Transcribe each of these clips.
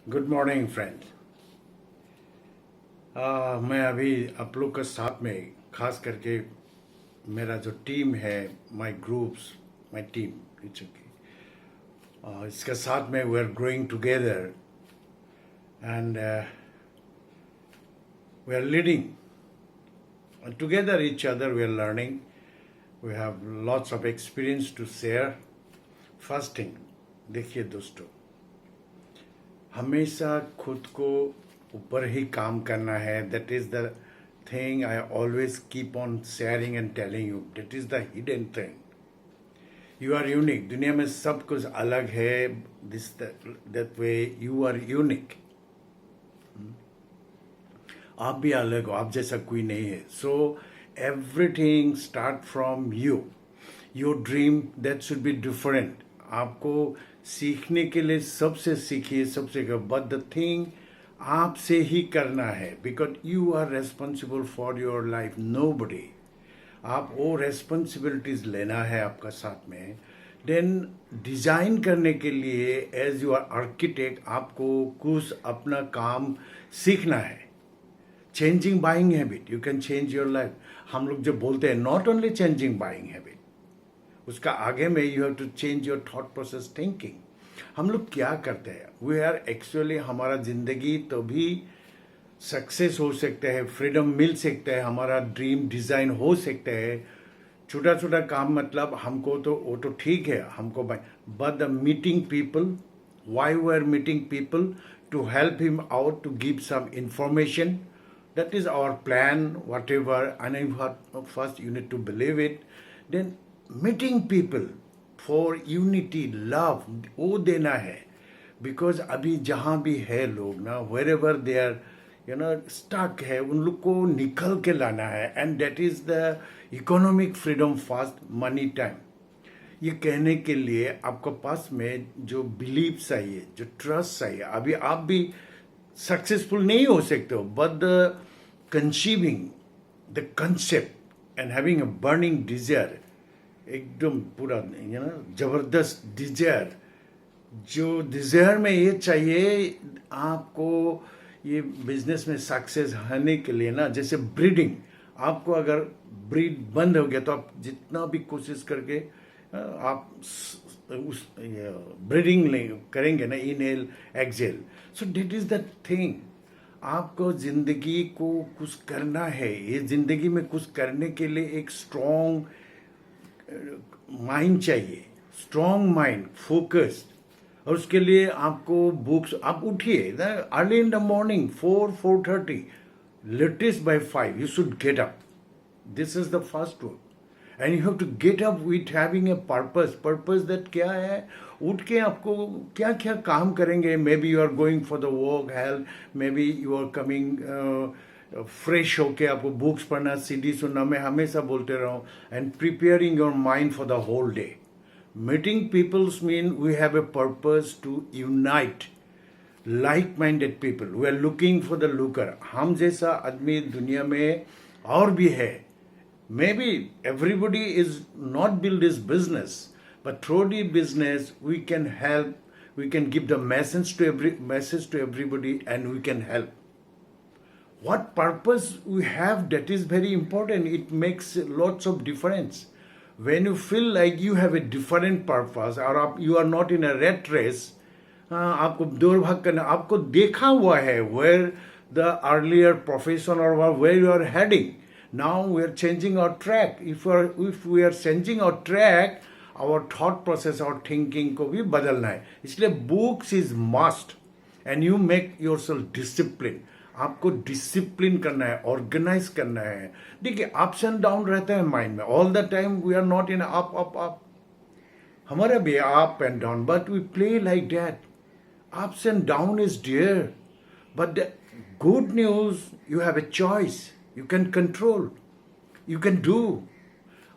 Good morning friends. मैं अभी आप लोग के साथ में खास करके मेरा जो टीम है, my groups, my team, it's okay, इसके साथ में we are growing together and we are leading together each other, we are learning, we have lots of experience to share. First thing, देखिए दोस्तों, हमेशा खुद को ऊपर ही काम करना है। That is the thing I always keep on sharing and telling you. That is the hidden thing. You are unique. दुनिया में सब कुछ अलग है। This that way you are unique. आप भी अलग हो, आप जैसा कोई नहीं है। So everything start from you. Your dream that should be different. आपको सीखने के लिए सबसे सीखिए, सबसे बट द थिंग आपसे ही करना है, because you are responsible for your life, nobody. आप वो रेस्पॉन्सिबिलिटीज लेना है आपका साथ में। देन डिजाइन करने के लिए एज यू आर आर्किटेक्ट आपको कुछ अपना काम सीखना है। Changing buying habit, you can change your life. हम लोग जब बोलते हैं not only changing buying habit, उसका आगे में you have to change your thought process thinking. हम लोग क्या करते हैं, वी आर एक्चुअली, हमारा जिंदगी तो भी सक्सेस हो सकता है, फ्रीडम मिल सकता है, हमारा ड्रीम डिजाइन हो सकता है। छोटा छोटा काम मतलब हमको तो वो तो ठीक है हमको, but the meeting people, why we are meeting people to help him out, to give some information. That is our plan, whatever, and first you need to believe it. Then meeting people for unity, love, वो देना है। Because अभी जहाँ भी है लोग ना, wherever they are, stuck है, उन लोग को निकल के लाना है। And that is the economic freedom first, money time। ये कहने के लिए आपको पास में जो बिलीव चाहिए, जो ट्रस्ट चाहिए। अभी आप भी सक्सेसफुल नहीं हो सकते हो, but the conceiving the concept and having a burning desire, एकदम पूरा जबरदस्त डिजायर, जो डिजायर में ये चाहिए आपको। ये बिजनेस में सक्सेस होने के लिए ना, जैसे ब्रीडिंग, आपको अगर ब्रीड बंद हो गया तो आप जितना भी कोशिश करके आप उस ब्रीडिंग करेंगे ना, inhale exhale. So that is the thing. आपको जिंदगी को कुछ करना है। ये जिंदगी में कुछ करने के लिए एक स्ट्रॉन्ग माइंड चाहिए, स्ट्रॉन्ग माइंड, फोकस्ड। और उसके लिए आपको बुक्स, आप उठिए early in the morning 4:30, latest by 5 you should get up. This is the first rule. And you have to get up with having a purpose that क्या है, उठ के आपको क्या क्या काम करेंगे। Maybe you are going for the work, health, maybe you are coming fresh होके आपको बुक्स पढ़ना, सीडी सुनना, मैं हमेशा बोलते रहा हूँ। And preparing your mind for the whole day. Meeting peoples mean we have a purpose to unite like minded people. We are looking for the looker. हम जैसा आदमी दुनिया में और भी है। Maybe everybody is not build his business, but through the business we can help, we can give the message to everybody, and we can help. What purpose we have, that is very important. It makes lots of difference. When you feel like you have a different purpose, or you are not in a rat race, आपको दौड़ भाग करना, आपको देखा हुआ है where the earlier profession or where you are heading. Now we are changing our track. If we are changing our track, our thought process, our thinking को भी बदलना है। इसलिए books is must, and you make yourself discipline. आपको discipline करना है, organise करना है। देखिए अप्स एंड डाउन रहता है माइंड में all the time. We are not in up up up, हमारा भी up and down, but we play like that. Ups and down is there, but the good news, you have a choice, you can control, you can do.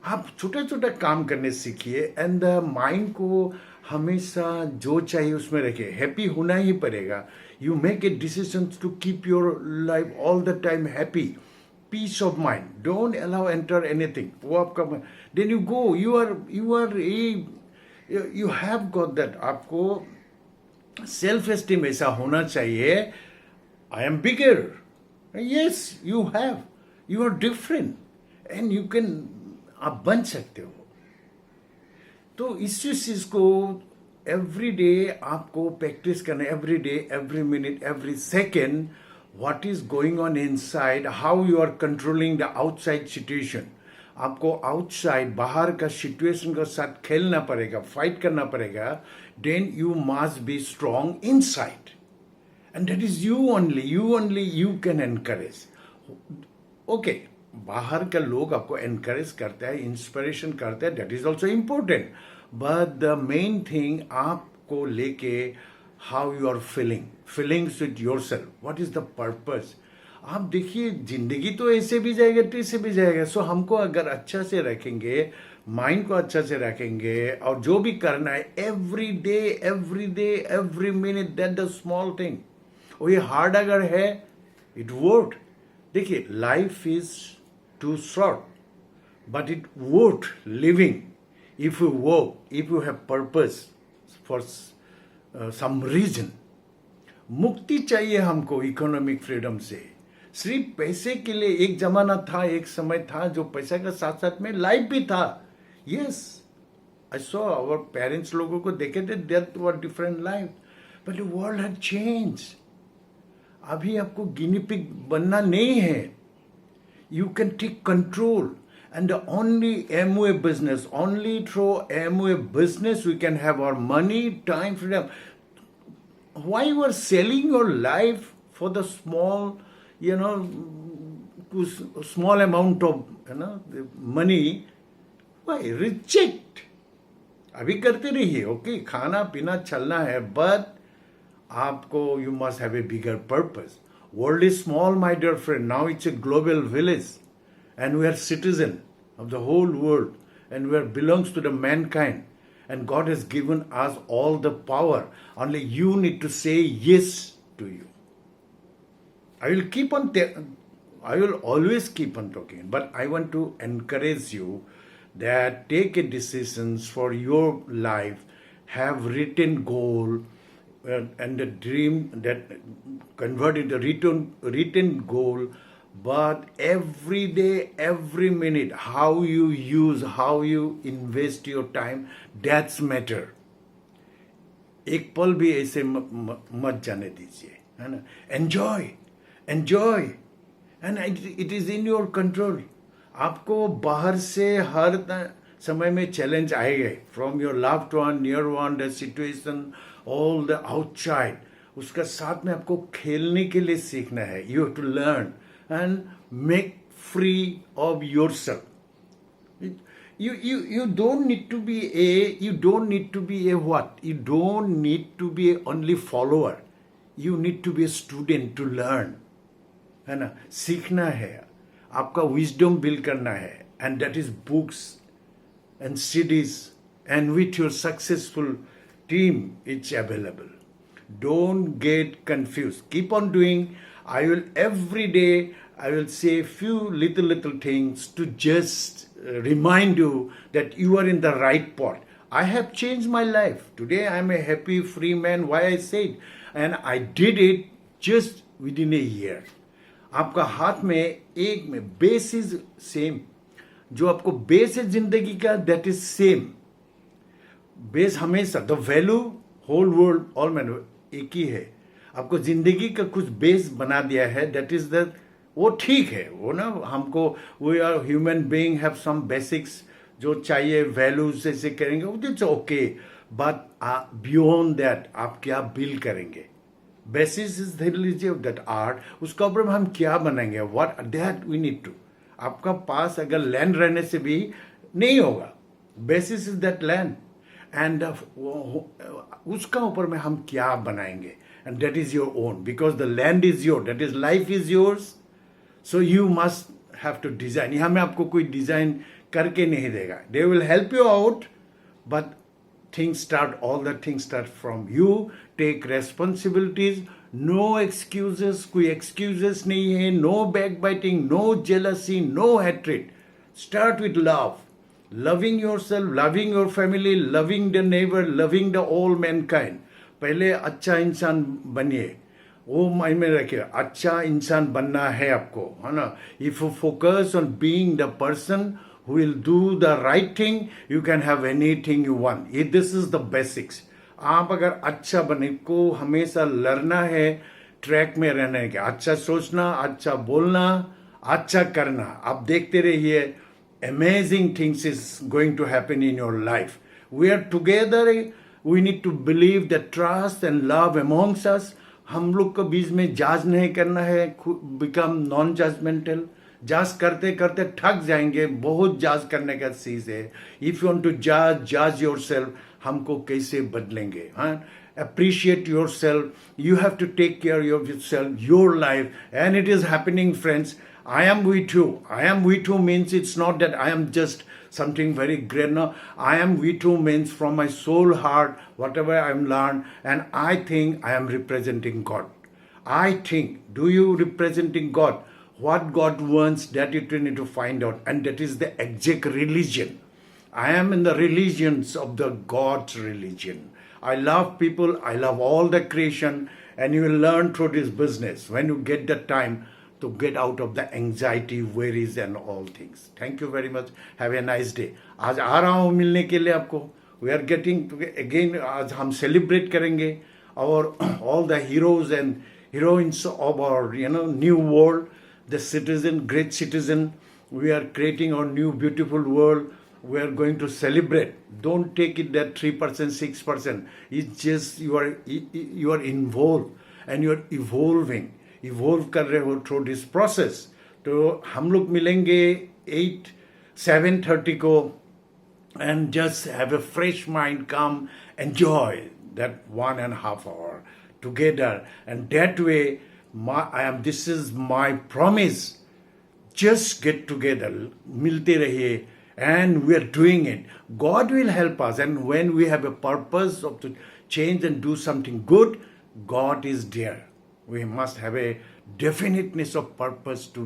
आप छोटा छोटा काम करने सीखिए, and the mind को हमेशा जो चाहिए उसमें रखिए। हैप्पी होना ही पड़ेगा। You make a decision to keep your life all the time happy, peace of mind, don't allow enter anything. वो आपका, then you go, you are you have got that. आपको सेल्फ एस्टीम ऐसा होना चाहिए, I am bigger, yes you have, you are different and you can, आप बन सकते हो। तो इस चीज को एवरी डे आपको प्रैक्टिस करना, every day, every minute, every second, what is going on inside, how you are controlling the outside situation. आपको आउटसाइड, बाहर का सिचुएशन के साथ खेलना पड़ेगा, फाइट करना पड़ेगा। Then you must be strong inside and that is you only you can encourage. Okay, बाहर का लोग आपको एनकरेज करता है, इंस्पिरेशन करता है, that is also important, but the main thing आपको लेके how you are feelings with your self, what is the purpose. आप देखिए, जिंदगी तो ऐसे भी जाएगा, तैसे भी जाएगा। सो हमको अगर अच्छा से रखेंगे, माइंड को अच्छा से रखेंगे, और जो भी करना है every day every minute, that the small thing. और ये हार्ड अगर है, इट वर्थ। देखिए, life is too short, but it worth living if you work, if you have purpose for some reason. मुक्ति चाहिए हमको इकोनॉमिक फ्रीडम से। सिर्फ पैसे के लिए एक जमाना था, एक समय था जो पैसा का साथ साथ में लाइफ भी था। Yes, I saw our parents, लोगों को देखे थे, there were different life, but the world had change. अभी आपको गिनी पिग बनना नहीं है, you can take control, and the only MOA business, only through MOA business we can have our money, time, freedom. Why you are selling your life for the small, small amount of the money? Why? Reject. अभी करते रहिए, okay, खाना पीना चलना है, but आपको you must have a bigger purpose. World is small, my dear friend. Now it's a global village, and we are citizen of the whole world, and we are belongs to the mankind. And God has given us all the power. Only you need to say yes to you. I will always keep on talking, but I want to encourage you that take a decisions for your life, have written goal, and the dream that convert into written goal, but every day, every minute, how you use, how you invest your time, that's matter. एक पल भी ऐसे मत जाने दीजिए, है ना। Enjoy and it is in your control. आपको बाहर से हर समय में चैलेंज आएगा, from your loved one, near one, the situation, all the outside. उसका साथ में आपको खेलने के लिए सीखना है। You have to learn and make free of your self. You don't need to be a what? You don't need to be only follower. You need to be a student to learn. है ना, सीखना है, आपका wisdom build करना है, and that is books and CDs, and with your successful team, it's available. Don't get confused. Keep on doing. Every day, I will say few little things to just remind you that you are in the right path. I have changed my life. Today, I am a happy, free man. Why I said, and I did it just within a year. आपका हाथ में एक में base is same. जो आपको base है जिंदगी का, दैट इज सेम बेस हमेशा। The value whole world all man एक ही है। आपको जिंदगी का कुछ बेस बना दिया है, दैट इज द, वो ठीक है, वो ना हमको, we are human being, have some basics जो चाहिए, वैल्यूज ऐसे करेंगे, it's okay, but beyond that आप क्या बिल्ड करेंगे। बेसिस इज लीजिए दैट आर्ट, उसका ऊपर हम क्या बनाएंगे, what that we need to. आपका पास अगर लैंड रहने से भी नहीं होगा, basis is that land, and उसका ऊपर में हम क्या बनाएंगे, and that is your own, because the land is your, that is life is yours. So you must have to design. यहाँ में आपको कोई डिजाइन करके नहीं देगा, they will help you out, but all the things start from you. Take responsibilities. No excuses. कोई excuses नहीं है. No backbiting, no jealousy, no hatred. Start with love. Loving yourself, loving your family, loving the neighbor, loving the all mankind. पहले अच्छा इंसान बनिए, वो mind में रखिए, अच्छा इंसान बनना है आपको, है ना. If you focus on being the person who will do the right thing, you can have anything you want. This is the basics. आप अगर अच्छा बने को हमेशा लड़ना है, ट्रैक में रहना है, अच्छा सोचना, अच्छा बोलना, अच्छा करना. आप देखते रहिए, amazing things is going to happen in your life. We are together. We need to believe the trust and love amongst us. हम लोग को बीच में जज नहीं करना है, बिकम नॉन जजमेंटल. जज करते करते थक जाएंगे, बहुत जज करने का चीज है. इफ यू वांट टू जज योर सेल्फ, हमको कैसे बदलेंगे. हाँ, appreciate yourself. You have to take care of yourself, your life, and it is happening, friends. I am with you. I am with you means it's not that I am just something very great. No, I am with you means from my soul, heart, whatever I am learned, and I think I am representing God. I think, do you representing God? What God wants, that you need to find out, and that is the exact religion. I am in the religions of the God's religion. I love people, I love all the creation, and you will learn through this business when you get the time to get out of the anxiety, worries and all things. Thank you very much. Have a nice day. आज आ रहा हूँ मिलने के लिए आपको. We are getting again, आज हम celebrate करेंगे और all the heroes and heroines of our new world, the citizen, great citizen. We are creating our new beautiful world. We are going to celebrate. Don't take it that 3%, 6%. It's just you are involved and you are evolving. Evolve कर रहे हो through this process. तो हम लोग मिलेंगे 7:30 को, and just have a fresh mind, come enjoy that 1.5 hour together, and that way this is my promise. Just get together, मिलते रहिए, and we are doing it. God will help us, and when we have a purpose of to change and do something good, God is there. We must have a definiteness of purpose to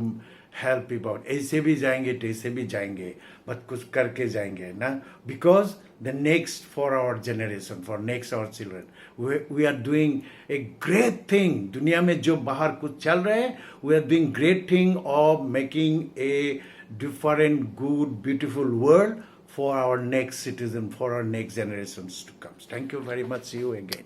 help people out. ऐसे भी जाएंगे, ऐसे भी जाएंगे, but कुछ करके जाएंगे ना, because the next for our generation, for next our children, we are doing a great thing. दुनिया में जो बाहर कुछ चल रहे हैं, we are doing great thing of making a different, good, beautiful world for our next citizen, for our next generations to come. Thank you very much. See you again.